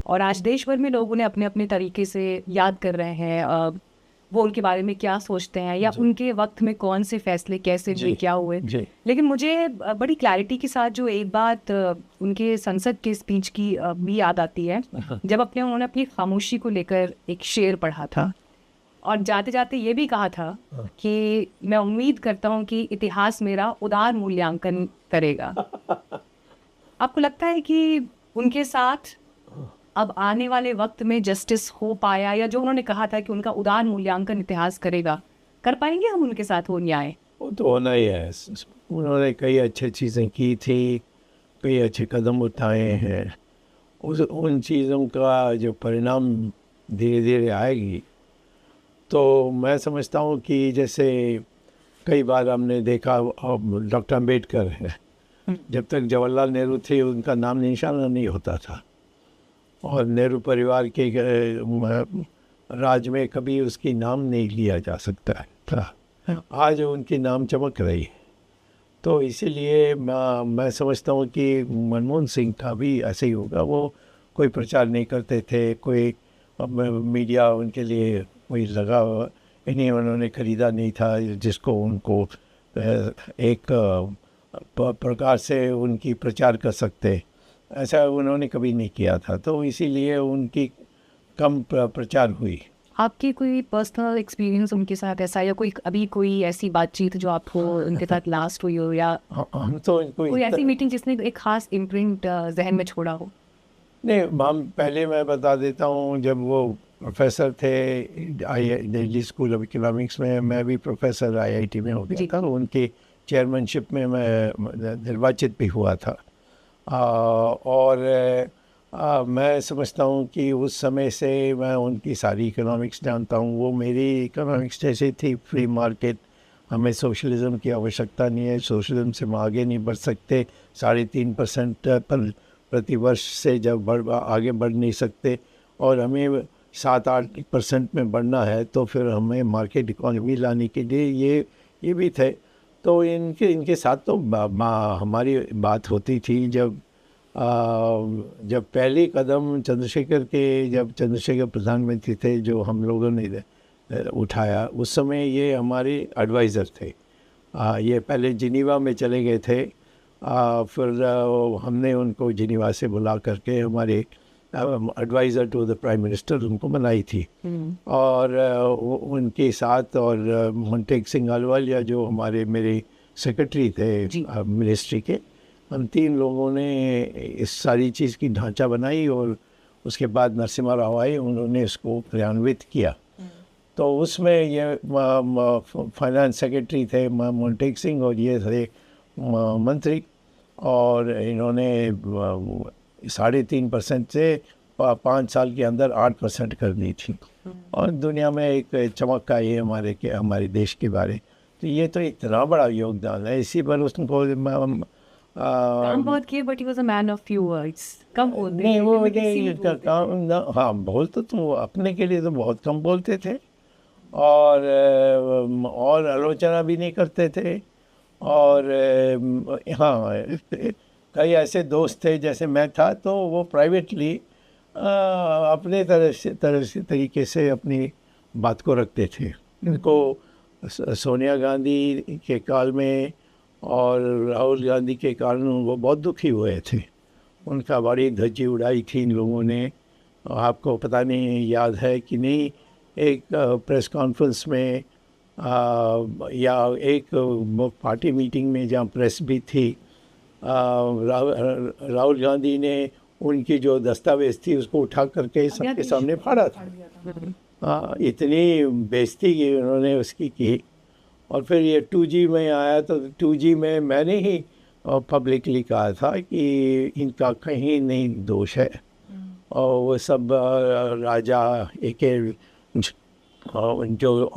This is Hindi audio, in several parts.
और आज देश भर में लोग उन्हें अपने अपने तरीके से याद कर रहे हैं। वो उनके बारे में क्या सोचते हैं या उनके वक्त में कौन से फैसले कैसे हुए, क्या हुए। लेकिन मुझे बड़ी क्लैरिटी के साथ जो एक बात उनके संसद के स्पीच की भी याद आती है, जब उन्होंने अपनी खामोशी को लेकर एक शेर पढ़ा था और जाते जाते ये भी कहा था कि मैं उम्मीद करता हूँ कि इतिहास मेरा उदार मूल्यांकन करेगा। आपको लगता है कि उनके साथ अब आने वाले वक्त में जस्टिस हो पाया, या जो उन्होंने कहा था कि उनका उदार मूल्यांकन इतिहास करेगा, कर पाएंगे हम उनके साथ वो न्याय? वो तो होना ही है। उन्होंने कई अच्छी चीज़ें की थी, कई अच्छे कदम उठाए हैं। उन चीज़ों का जो परिणाम धीरे धीरे आएगी, तो मैं समझता हूँ कि जैसे कई बार हमने देखा डॉक्टर अम्बेडकर है, जब तक जवाहरलाल नेहरू थे उनका नाम निशाना नहीं होता था, और नेहरू परिवार के राज में कभी उसकी नाम नहीं लिया जा सकता था। आज उनकी नाम चमक रही है। तो इसीलिए मैं समझता हूँ कि मनमोहन सिंह का भी ऐसे ही होगा। वो कोई प्रचार नहीं करते थे, कोई मीडिया उनके लिए कोई लगा इन्हें उन्होंने खरीदा नहीं था जिसको उनको एक प्रकार से उनकी प्रचार कर सकते, ऐसा उन्होंने कभी नहीं किया था। तो इसीलिए उनकी कम प्रचार हुई। आपकी कोई पर्सनल एक्सपीरियंस उनके साथ ऐसा, या कोई अभी कोई ऐसी बातचीत जो आपको उनके साथ लास्ट हुई हो, या हम तो कोई ऐसी मीटिंग जिसने एक खास इम्प्रिंट जहन में छोड़ा हो? नहीं, हम पहले मैं बता देता हूँ, जब वो प्रोफेसर थे दिल्ली स्कूल ऑफ इकोनॉमिक्स में, मैं भी प्रोफेसर IIT में हो गया था, उनकी चेयरमैनशिप में मैं निर्वाचित भी हुआ था। और मैं समझता हूँ कि उस समय से मैं उनकी सारी इकोनॉमिक्स जानता हूँ। वो मेरी इकोनॉमिक्स जैसी थी, फ्री मार्केट, हमें सोशलिज्म की आवश्यकता नहीं है, सोशलिज्म से हम आगे नहीं बढ़ सकते, 3.5% पर प्रतिवर्ष से जब आगे बढ़ नहीं सकते, और हमें 7-8% में बढ़ना है, तो फिर हमें मार्केट इकोनॉमी लाने के लिए ये भी थे। तो इनके साथ तो हमारी बात होती थी। जब पहली कदम जब चंद्रशेखर प्रधानमंत्री थे, जो हम लोगों ने उठाया, उस समय ये हमारे एडवाइज़र थे। ये पहले जिनीवा में चले गए थे, फिर हमने उनको जिनीवा से बुला करके हमारे advisor to the prime minister उनको बनाई थी। और उनके साथ और मोंटेग सिंह अहलूवालिया जो मेरे सेक्रेटरी थे मिनिस्ट्री के, हम 3 लोगों ने इस सारी चीज़ की ढांचा बनाई, और उसके बाद नरसिम्हा राव आए, उन्होंने इसको क्रियान्वित किया। तो उसमें ये फाइनेंस सेक्रेटरी थे मोंटेग सिंह, और ये थे मंत्री, और इन्होंने 3.5% से 5 साल के अंदर 8% कर दी थी। और दुनिया में एक चमक आई है हमारे देश के बारे। तो ये तो इतना बड़ा योगदान है। इसी पर उसको काम बहुत किए, but he was a man of few words. कम बोलते नहीं, वो काम हाँ बोलते तो अपने के लिए तो बहुत कम बोलते थे, और आलोचना भी नहीं करते थे। और हाँ, कई ऐसे दोस्त थे, जैसे मैं था, तो वो प्राइवेटली अपने तरीके से अपनी बात को रखते थे। इनको सोनिया गांधी के काल में और राहुल गांधी के कारण वो बहुत दुखी हुए थे। उनका बड़ी धज्जी उड़ाई थी इन लोगों ने। आपको पता नहीं याद है कि नहीं, एक प्रेस कॉन्फ्रेंस में या एक पार्टी मीटिंग में जहाँ प्रेस भी थी, राहुल गांधी ने उनकी जो दस्तावेज थी उसको उठा करके सबके सामने फाड़ा था। इतनी बेइज्जती की उन्होंने उसकी की। और फिर ये 2G में आया, तो 2G में मैंने ही पब्लिकली कहा था कि इनका कहीं नहीं दोष है, और वो सब राजा जो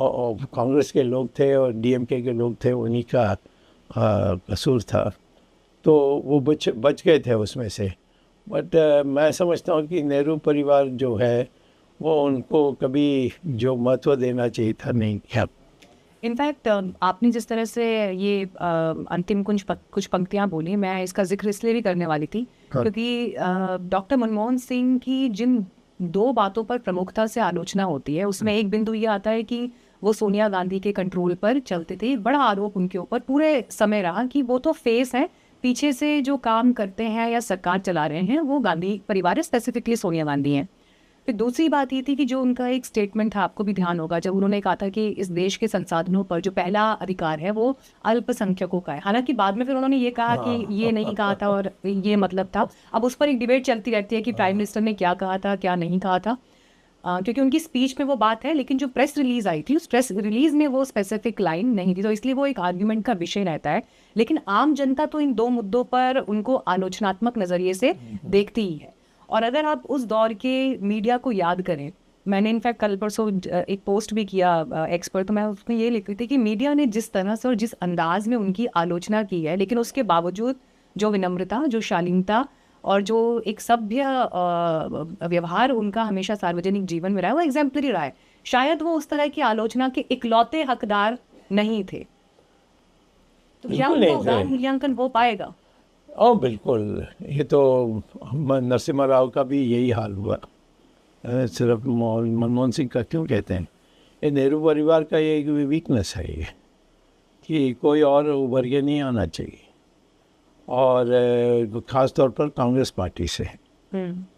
कांग्रेस के लोग थे और DMK के लोग थे, उन्हीं का कसूर था। तो वो बच गए थे उसमें से। बट मैं समझता हूँ कि नेहरू परिवार जो है, वो उनको कभी जो महत्व देना चाहिए था नहीं दिया। इनफैक्ट आपने जिस तरह से ये अंतिम कुछ पंक्तियां बोली, मैं इसका जिक्र इसलिए भी करने वाली थी क्योंकि डॉक्टर मनमोहन सिंह की जिन 2 बातों पर प्रमुखता से आलोचना होती है, उसमें एक बिंदु ये आता है कि वो सोनिया गांधी के कंट्रोल पर चलते थे। एक बड़ा आरोप उनके ऊपर पूरे समय रहा कि वो तो फेस है, पीछे से जो काम करते हैं या सरकार चला रहे हैं वो गांधी परिवार है, स्पेसिफिकली सोनिया गांधी हैं। फिर दूसरी बात ये थी कि जो उनका एक स्टेटमेंट था, आपको भी ध्यान होगा, जब उन्होंने कहा था कि इस देश के संसाधनों पर जो पहला अधिकार है वो अल्पसंख्यकों का है। हालांकि बाद में फिर उन्होंने ये कहा कि ये नहीं कहा था और ये मतलब था। अब उस पर एक डिबेट चलती रहती है कि प्राइम मिनिस्टर ने क्या कहा था क्या नहीं कहा था, क्योंकि उनकी स्पीच में वो बात है, लेकिन जो प्रेस रिलीज आई थी उस प्रेस रिलीज में वो स्पेसिफिक लाइन नहीं थी, तो इसलिए वो एक आर्ग्यूमेंट का विषय रहता है। लेकिन आम जनता तो इन 2 मुद्दों पर उनको आलोचनात्मक नज़रिए से देखती ही है। और अगर आप उस दौर के मीडिया को याद करें, मैंने इनफैक्ट कल परसों एक पोस्ट भी किया एक्स पर, तो मैं उसमें ये लिख रही थी कि मीडिया ने जिस तरह से और जिस अंदाज में उनकी आलोचना की है, लेकिन उसके बावजूद जो विनम्रता, जो शालीनता और जो एक सभ्य व्यवहार उनका हमेशा सार्वजनिक जीवन में रहा है, वो एग्जाम्पलरी रहा है। शायद वो उस तरह की आलोचना के इकलौते हकदार नहीं थे। तो क्या उनका मूल्यांकन हो पाएगा? बिल्कुल। ये तो नरसिम्हा राव का भी यही हाल हुआ। सिर्फ मनमोहन सिंह का क्यों कहते हैं, ये नेहरू परिवार का ये वीकनेस है ये, कि कोई और उभर के नहीं आना चाहिए, और ख़ास तौर पर कांग्रेस पार्टी से।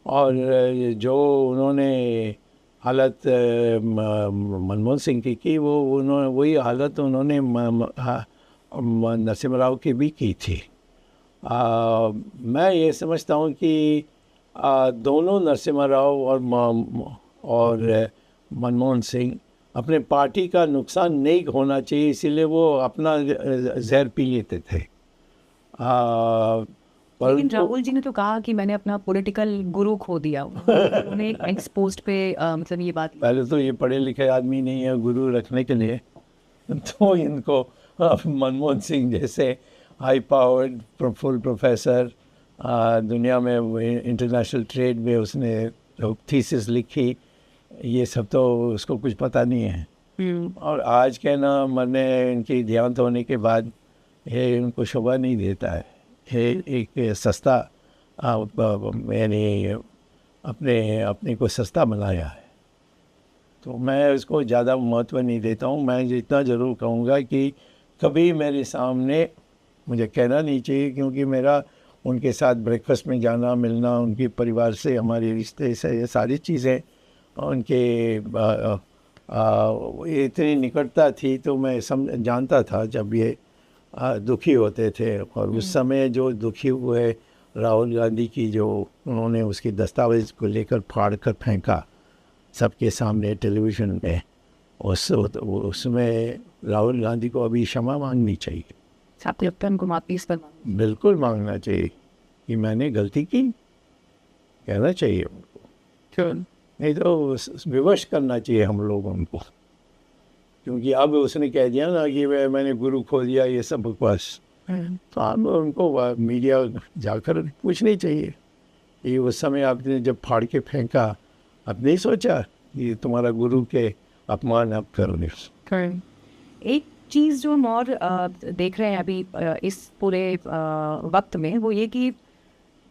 और जो उन्होंने हालत मनमोहन सिंह की वो उन्होंने वही हालत उन्होंने नरसिम्हा राव की भी की थी। मैं ये समझता हूँ कि दोनों नरसिम्हा राव और मनमोहन सिंह अपने पार्टी का नुकसान नहीं होना चाहिए, इसीलिए वो अपना जहर पी लेते थे। लेकिन राहुल जी ने तो कहा कि मैंने अपना पॉलिटिकल गुरु खो दिया। उन्होंने एक एक्स पोस्ट पे मतलब ये बात, पहले तो ये पढ़े लिखे आदमी नहीं है गुरु रखने के लिए, तो इनको मनमोहन सिंह जैसे हाई पावर्ड फुल प्रोफेसर, दुनिया में इंटरनेशनल ट्रेड में उसने थीसिस लिखी, ये सब तो उसको कुछ पता नहीं है। और आज के ना मरने इनकी देहांत होने के बाद ये उनको शोभा नहीं देता है। ये एक सस्ता मैंने अपने को सस्ता बनाया है, तो मैं उसको ज़्यादा महत्व नहीं देता हूँ। मैं इतना ज़रूर कहूँगा कि कभी मेरे सामने मुझे कहना नहीं चाहिए, क्योंकि मेरा उनके साथ ब्रेकफास्ट में जाना, मिलना, उनके परिवार से हमारे रिश्ते से, ये सारी चीज़ें उनके इतनी निकटता थी, तो मैं जानता था जब ये दुखी होते थे। और उस समय जो दुखी हुए राहुल गांधी की, जो उन्होंने उसकी दस्तावेज़ को लेकर फाड़ कर फेंका सबके सामने टेलीविज़न में, उसमें राहुल गांधी को अभी क्षमा मांगनी चाहिए। को वापिस बिल्कुल मांगना चाहिए कि मैंने गलती की, कहना चाहिए उनको। क्यों नहीं तो विवश करना चाहिए हम लोग उनको, क्योंकि अब उसने कह दिया ना कि मैंने गुरु खो दिया, ये सब बकवास। तो आप उनको मीडिया जाकर पूछनी चाहिए कि उस समय आपने जब फाड़ के फेंका, आप नहीं सोचा कि तुम्हारा गुरु के अपमान आप करोगे। एक चीज़ जो हम और देख रहे हैं अभी इस पूरे वक्त में, वो ये कि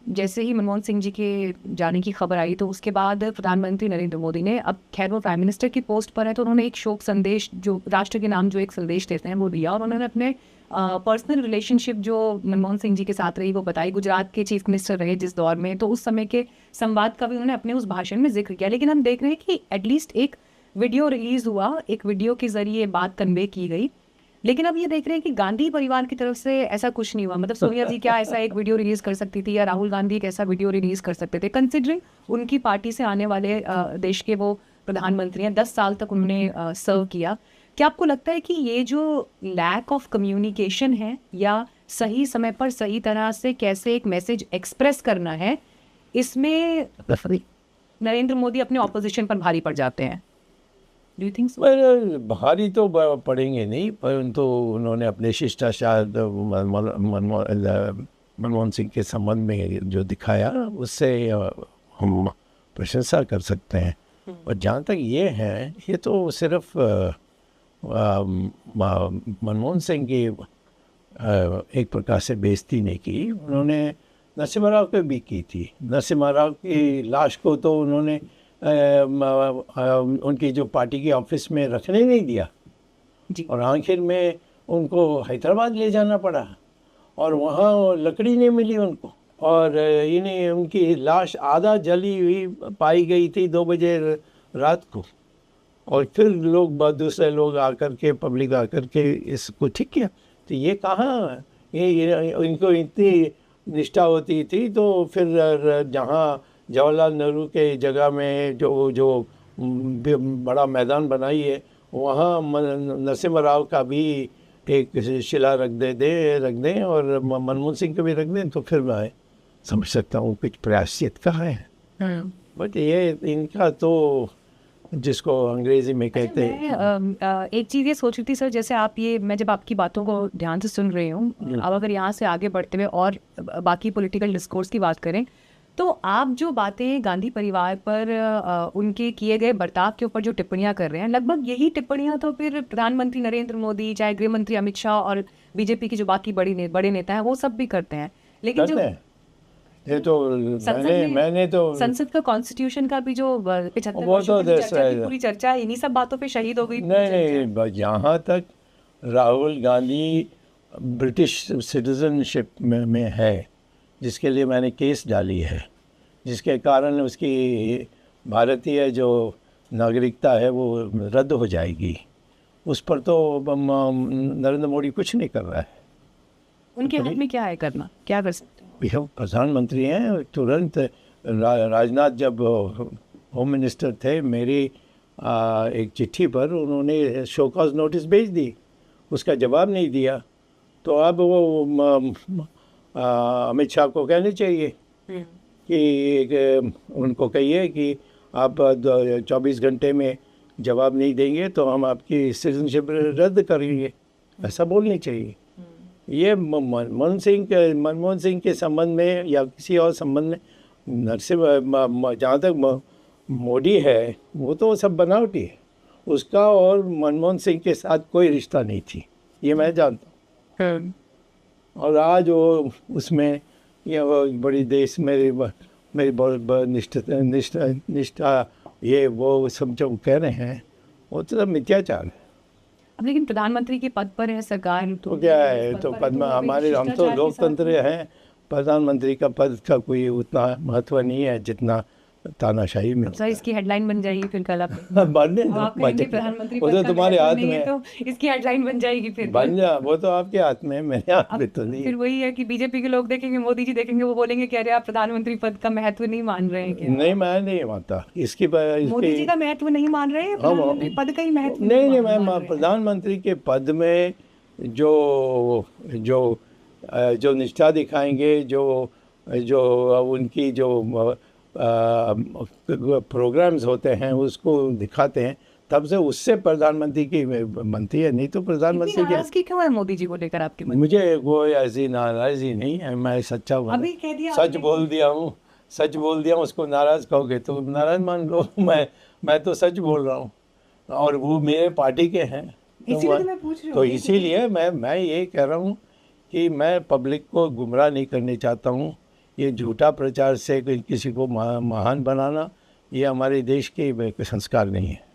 जैसे ही मनमोहन सिंह जी के जाने की खबर आई, तो उसके बाद प्रधानमंत्री नरेंद्र मोदी ने, अब खैर वो प्राइम मिनिस्टर की पोस्ट पर है, तो उन्होंने एक शोक संदेश, जो राष्ट्र के नाम जो एक संदेश देते हैं, वो दिया। और उन्होंने अपने पर्सनल रिलेशनशिप जो मनमोहन सिंह जी के साथ रही वो बताई। गुजरात के चीफ मिनिस्टर रहे जिस दौर में, तो उस समय के संवाद का भी उन्होंने अपने उस भाषण में जिक्र किया। लेकिन हम देख रहे हैं कि एटलीस्ट एक वीडियो रिलीज हुआ, एक वीडियो के जरिए बात कन्वे की गई, लेकिन अब ये देख रहे हैं कि गांधी परिवार की तरफ से ऐसा कुछ नहीं हुआ। मतलब सोनिया जी क्या ऐसा एक वीडियो रिलीज कर सकती थी, या राहुल गांधी एक ऐसा वीडियो रिलीज कर सकते थे, कंसिडरिंग उनकी पार्टी से आने वाले देश के वो प्रधानमंत्री हैं, 10 साल तक उन्होंने सर्व किया। क्या आपको लगता है कि ये जो लैक ऑफ कम्युनिकेशन है, या सही समय पर सही तरह से कैसे एक मैसेज एक्सप्रेस करना है, इसमें नरेंद्र मोदी अपने ऑपोजिशन पर भारी पड़ जाते हैं? Do you think so? भारी तो पड़ेंगे नहीं, परंतु उन्होंने अपने शिष्टाचार मनमोहन सिंह के संबंध में जो दिखाया, उससे हम प्रशंसा कर सकते हैं। और जहाँ तक ये है, ये तो सिर्फ मनमोहन सिंह की एक प्रकार से बेइज्जती नहीं की, उन्होंने नरसिम्हा राव पे भी की थी। नरसिम्हा राव की लाश को तो उन्होंने उनकी जो पार्टी की ऑफिस में रखने नहीं दिया जी। और आखिर में उनको हैदराबाद ले जाना पड़ा और वहाँ लकड़ी नहीं मिली उनको, और इन्हें उनकी लाश आधा जली हुई पाई गई थी 2 बजे रात को। और फिर लोग, दूसरे लोग आकर के, पब्लिक आकर के इसको ठीक किया। तो ये कहाँ, ये इनको इतनी निष्ठा होती थी तो फिर जहाँ जवाहरलाल नेहरू के जगह में जो बड़ा मैदान बनाई है वहाँ नरसिम्हा राव का भी एक शिला रख दें और मनमोहन सिंह का भी रख दें, तो फिर मैं समझ सकता हूँ कुछ प्रायश्चित का है। बट ये इनका तो जिसको अंग्रेजी में कहते हैं। एक चीज़ ये सोच रही थी सर, जैसे आप ये, मैं जब आपकी बातों को ध्यान से सुन रही हूँ, अब अगर यहाँ से आगे बढ़ते हुए और बाकी पॉलिटिकल डिस्कोर्स की बात करें, तो आप जो बातें गांधी परिवार पर उनके किए गए बर्ताव के ऊपर जो टिप्पणियां कर रहे हैं, लगभग यही टिप्पणियां तो फिर प्रधानमंत्री नरेंद्र मोदी, चाहे गृह मंत्री अमित शाह और बीजेपी की जो बाकी बड़े नेता हैं वो सब भी करते हैं। लेकिन जो ये तो मैंने तो संसद का कॉन्स्टिट्यूशन का भी जो 75 वो तो पूरी चर्चा इन्हीं सब बातों पे शहीद हो गई। नहीं, यहाँ तक राहुल गांधी ब्रिटिश सिटीजनशिप में है, जिसके लिए मैंने केस डाली है, जिसके कारण उसकी भारतीय जो नागरिकता है वो रद्द हो जाएगी। उस पर तो नरेंद्र मोदी कुछ नहीं कर रहा है। उनके हाथ में क्या है करना, क्या कर सकते हैं? प्रधानमंत्री हैं, तुरंत राजनाथ जब होम मिनिस्टर थे, मेरी एक चिट्ठी पर उन्होंने शो कॉज नोटिस भेज दी, उसका जवाब नहीं दिया। तो अब वो अमित शाह को कहने चाहिए कि उनको कहिए कि आप 24 घंटे में जवाब नहीं देंगे तो हम आपकी सिटीजनशिप रद्द करेंगे, ऐसा बोलनी चाहिए। ये मनमोहन सिंह के संबंध में या किसी और संबंध में जहाँ तक मोदी है वो तो सब बनावटी है, उसका और मनमोहन सिंह के साथ कोई रिश्ता नहीं थी, ये मैं जानता हूँ। और आज वो उसमें ये बड़ी देश मेरी बहुत निष्ठा ये वो सब जो कह रहे हैं वो तो सब मिथ्याचार है। अब लेकिन प्रधानमंत्री के पद पर है सरकार, तो क्या है, तो पद में हमारे, हम तो लोकतंत्र हैं, प्रधानमंत्री का पद का कोई उतना महत्व नहीं है जितना तानाशाही में। सर इसकी हेडलाइन बन जाएगी फिर कल प्रधानमंत्री वो तो तुम्हारे हाथ में, तो इसकी हेडलाइन बन जाएगी फिर बन जा, वो तो आपके हाथ में, मेरे हाथ में तो नहीं। फिर वही है कि बीजेपी के लोग देखेंगे, मोदी जी देखेंगे, वो बोलेंगे कि अरे आप प्रधानमंत्री पद का महत्व नहीं मान रहे हैं क्या? नहीं, मैं नहीं मानता इसकी। मोदी जी का महत्व नहीं मान रहे हैं, प्रधानमंत्री पद का ही महत्व नहीं, मैं प्रधानमंत्री के पद में जो निष्ठा दिखाएंगे, जो उनकी जो प्रोग्राम्स होते हैं उसको दिखाते हैं, तब से उससे प्रधानमंत्री की बनती है, नहीं तो प्रधानमंत्री की क्यों है मोदी जी को लेकर आपके मन? मुझे कोई ऐसी नाराज़गी नहीं है, मैं सच्चा सच बोल दिया हूँ, सच बोल दिया हूँ। उसको नाराज़ कहोगे तो नाराज़ मान लो, मैं तो सच बोल रहा हूँ और वो मेरे पार्टी के हैं, तो इसीलिए मैं ये कह रहा हूँ कि मैं पब्लिक को गुमराह नहीं करना चाहता हूँ। ये झूठा प्रचार से किसी को महान बनाना ये हमारे देश के संस्कार नहीं है।